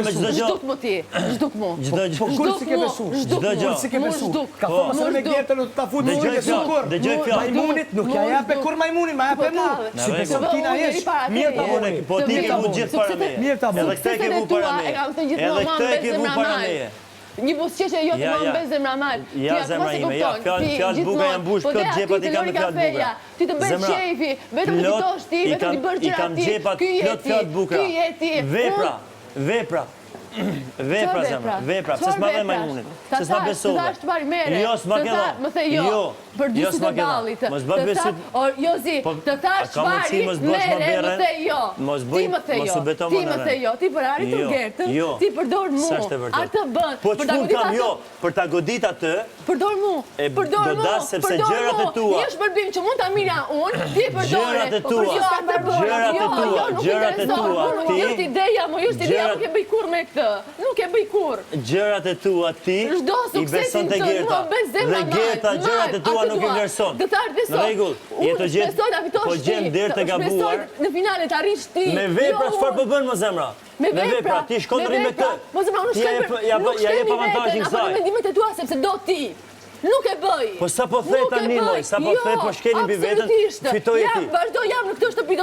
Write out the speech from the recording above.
me çdo gjë. Zhduk mu ti, zhduk mu. Çdo gjë. Po kur si ke besu? Kur si ke besu? Ka thonë mësën me Gertën u ta fut Dëgjoj besu kur. Dëgjoj fjalë. Majmunit nuk ja jape kur majmunin, ma jape mu. Si beson ti na jesh. Mirë ta vone. Po ti ke vu gjithë para meje. Mirë ta vone. Edhe këtë ke vu para meje. Edhe këtë ke vu para meje. Një busqeshe jo të më mbez zemra mal. Ja zemra ime, ja fjalë buka janë mbush plot xhepat i kanë me fjalë buka. Ti të bësh shefi, vetëm ti tosh ti, vetëm ti bësh gjëra ti. Ky plot fjalë buka. Ky jeti. Vepra, zemra, vepra, pse s'ma dhe majmunin, pse s'ma besove. Jo, s'ma kena. Më the jo, për dysit e ballit. Mos bë besu. Jozi, të thash çfarë, mere, më the jo. Ti më the jo, ti më the jo, ti për arritur Gertën, ti përdor mu, atë bën. Po ç'pun kam jo, për ta godit atë, përdor mu, do das sepse gjërat e tua. Një shpërbim që mund ta mirja unë, ti përdor. Gjërat e tua, ti. Jo ideja, mo jo ideja, nuk e bëj kurrë me këtë. Nuk e bëj kurrë. Gjërat e tua ti i beson te Gerta. Dhe Gerta gjërat e tua nuk i vlerëson. Në rregull, jeto gjithë. Po gjem derë të gabuar. Në finale të arrish ti. Me vepra çfarë po bën më zemra? Me vepra ti shkon rri me të. Mo zemra unë ja jep avantazhin kësaj. Apo mendimet e tua sepse do ti. Nuk e bëj. Po sa po the tani moj, sa po the po shkelin mbi veten, fitoj ti. Ja, vazhdo jam në këtë shtëpi.